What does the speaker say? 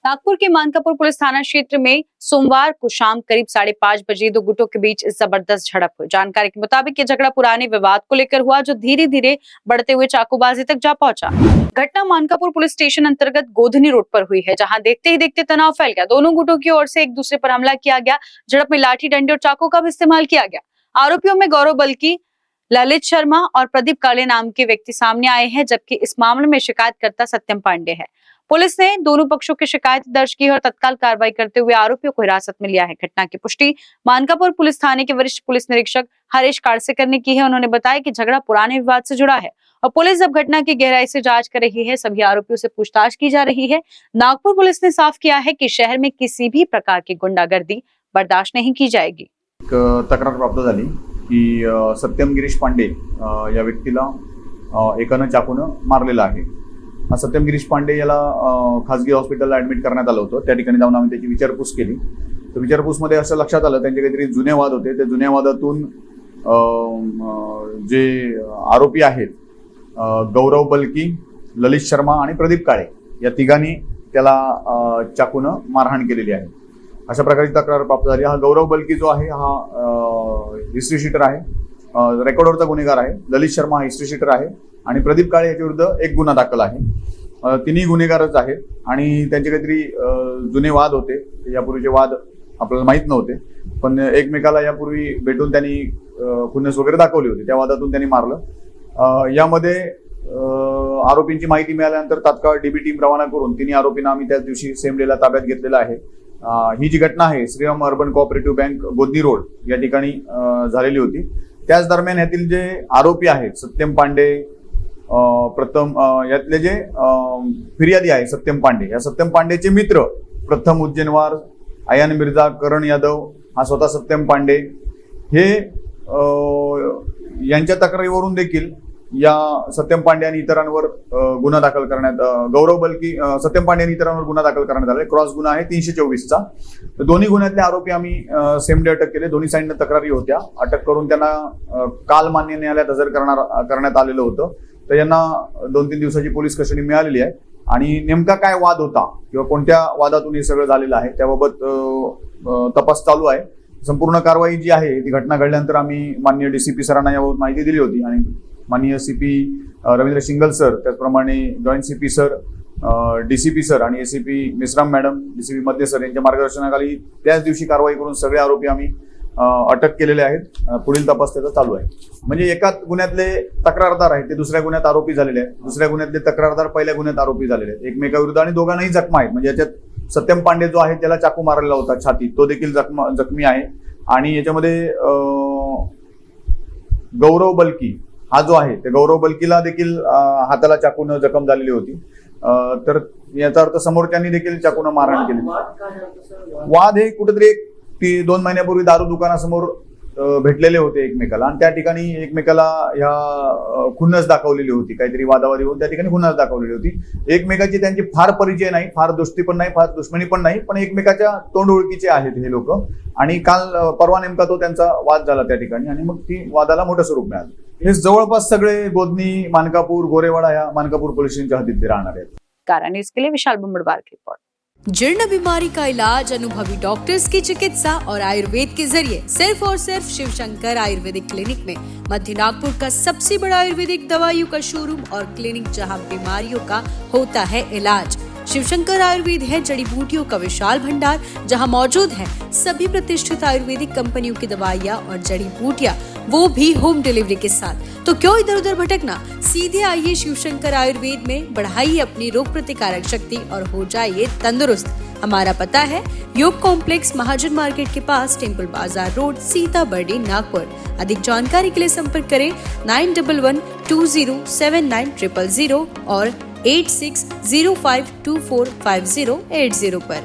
नागपुर के Mankapur police थाना क्षेत्र में सोमवार को शाम करीब 5:30 बजे दो गुटों के बीच जबरदस्त झड़प हुई। जानकारी के मुताबिक ये झगड़ा पुराने विवाद को लेकर हुआ, जो धीरे धीरे बढ़ते हुए चाकूबाजी तक जा पहुंचा। घटना मानकापुर पुलिस स्टेशन अंतर्गत गोधनी रोड पर हुई है, जहां देखते ही देखते तनाव फैल गया। दोनों गुटों की ओर से एक दूसरे पर हमला किया गया। झड़प में लाठी, डंडे और चाकू का भी इस्तेमाल किया गया। आरोपियों में गौरव बल्की, ललित शर्मा और प्रदीप काले नाम के व्यक्ति सामने आए हैं, जबकि इस मामले में शिकायतकर्ता सत्यम पांडे है। पुलिस ने दोनों पक्षों की शिकायत दर्ज की और तत्काल कार्रवाई करते हुए आरोपियों को हिरासत में लिया है। घटना की पुष्टि मानकापुर पुलिस थाने के वरिष्ठ पुलिस निरीक्षक हरीश काड़सेकर ने की है। उन्होंने बताया कि झगड़ा पुराने विवाद से जुड़ा है और पुलिस अब घटना की गहराई से जांच कर रही है। सभी आरोपियों से पूछताछ की जा रही है। नागपुर पुलिस ने साफ किया है कि शहर में किसी भी प्रकार की गुंडागर्दी बर्दाश्त नहीं की जाएगी। तक्रार प्राप्त झाली की सत्यम गिरीश पांडे या व्यक्तीला एकानं चाकूनं मारलेला आहे। सत्यम गिरीश पांडे याला खासगी हॉस्पिटलला ॲडमिट करण्यात आलं होतं। त्या ठिकाणी जाऊन आम्ही त्याची विचारपूस केली। तर विचारपूसमध्ये असं लक्षात आलं त्यांचे काहीतरी जुने वाद होते। त्या जुन्या वादातून जे आरोपी आहेत गौरव बल्की, ललित शर्मा आणि प्रदीप काळे या तिघांनी त्याला चाकूनं मारहाण केलेली आहे, अशा प्रकारची तक्रार प्राप्त झाली। हा गौरव बल्की जो आहे हा हिस्ट्री शीटर आहे, रेकॉर्डवरचा गुन्हेगार आहे। ललित शर्मा हा हिस्ट्री शीटर आहे आणि प्रदीप काळे याच्या विरुद्ध एक गुन्हा दाखल आहे। तिन्ही गुन्हेगारच आहेत आणि त्यांचे काहीतरी जुने वाद होते। यापूर्वीचे वाद आपल्याला माहीत नव्हते, पण एकमेकाला यापूर्वी भेटून त्यांनी खुन्नस वगैरे दाखवली होती। त्या वादातून त्यांनी मारलं। यामध्ये आरोपींची माहिती मिळाल्यानंतर तात्काळ डीबी टीम रवाना करून तिन्ही आरोपींना आम्ही त्याच दिवशी सेम डेला ताब्यात घेतलेला आहे। ही जी घटना आहे Shriram urban cooperative bank Godhni road या ठिकाणी झालेली होती। त्याच दरम्यान यातील जे आरोपी आहेत सत्यम पांडे, प्रथम यातले जे फिर्यादी आहे सत्यम पांडे, या सत्यम पांडेचे मित्र प्रथम उज्जैनवार, आयान मिर्झा, करण यादव, हा स्वतः सत्यम पांडे हे यांच्या तक्रारीवरून देखील या सत्यम पांडे आणि इतरांवर गुन्हा दाखल करण्यात, गौरव बल्की, सत्यम पांडे आणि इतरांवर गुन्हा दाखल करण्यात आला। क्रॉस गुन्हा आहे 324चा। तर दोन्ही गुन्ह्यातले आरोपी आम्ही सेम डे अटक केले। दोन्ही साइडने तक्रारी होत्या। अटक करून त्यांना काल मान्य न्यायालयात हजर करण्यात आलेलं होतं। तर यांना 2-3 दिवसाची पोलीस कस्टडी मिळालेली आहे आणि नेमका काय वाद होता किंवा कोणत्या वादातून हे सगळं झालेलं आहे त्याबाबत तपास चालू आहे। संपूर्ण कारवाई जी आहे ती घटना घडल्यानंतर आम्ही माननीय डीसीपी सरांना याबाबत माहिती दिली होती आणि माननीय सीपी रवींद्र शिंगल सर, त्याचप्रमाणे joint CP sir, DCP sir आणि एसीपी मिश्राम मॅडम, डीसीपी मध्य सर यांच्या मार्गदर्शनाखाली त्याच दिवशी कारवाई करून सगळे आरोपी आम्ही अटक केलेले आहेत। पुढील तपास त्याचा चालू आहे। म्हणजे एका गुन्ह्यातले तक्रारदार आहेत ते दुसऱ्या गुन्ह्यात आरोपी झालेले आहेत, दुसऱ्या गुन्ह्यातले तक्रारदार पहिल्या गुन्ह्यात आरोपी झालेले आहेत एकमेकाविरुद्ध आणि दोघांनाही जखमा आहेत। म्हणजे याच्यात सत्यम पांडे जो आहे त्याला चाकू मारलेला होता छातीत, तो देखील जखमी आहे आणि याच्यामध्ये गौरव बल्की हा जो आहे ते गौरव बल्कीला देखील हाताला चाकून जखम झालेली होती। तर याचा अर्थ समोरच्यांनी देखील चाकून मारहाण केली। वाद हे कुठेतरी 2 महिन्यापूर्वी दारू दुकानासमोर भेटलेले होते एकमेकाला आणि त्या ठिकाणी एकमेकाला ह्या खुन्नस दाखवलेली होती, काहीतरी वादावादी होऊन त्या ठिकाणी खुन्नस दाखवलेली होती। एकमेकाची त्यांची फार परिचय नाही, फार दोस्ती पण नाही, फार दुश्मनी पण नाही, पण एकमेकाच्या तोंड ओळखीचे आहेत हे लोक। आणि काल परवा नेमका तो त्यांचा वाद झाला त्या ठिकाणी आणि मग ती वादाला मोठं स्वरूप मिळालं। हे जवळपास सगळे गोधनी, मानकापूर, गोरेवाडा या मानकापूर पोलीस स्टेशनच्या हद्दीतले राहणार आहेत। कारा न्यूज के लिए विशाल बुम्बड़वार की रिपोर्ट। जीर्ण बीमारी का इलाज अनुभवी डॉक्टर्स की चिकित्सा और आयुर्वेद के जरिए सिर्फ और सिर्फ शिवशंकर आयुर्वेदिक क्लिनिक में। मध्य नागपुर का सबसे बड़ा आयुर्वेदिक दवाइयों का शोरूम और क्लिनिक, जहां बीमारियों का होता है इलाज। शिवशंकर आयुर्वेद है जड़ी बूटियों का विशाल भंडार, जहां मौजूद है सभी प्रतिष्ठित आयुर्वेदिक कंपनियों की दवाइयाँ और जड़ी बूटियाँ, वो भी होम डिलीवरी के साथ। तो क्यों इधर उधर भटकना, सीधे आइए शिवशंकर आयुर्वेद में, बढ़ाइए अपनी रोग प्रतिकारक शक्ति और हो जाइए तंदुरुस्त। हमारा पता है योग कॉम्प्लेक्स, महाजन मार्केट के पास, टेम्पल बाजार रोड, सीताबर्डी, नागपुर। अधिक जानकारी के लिए संपर्क करें 9112079000 और 8605245080 पर।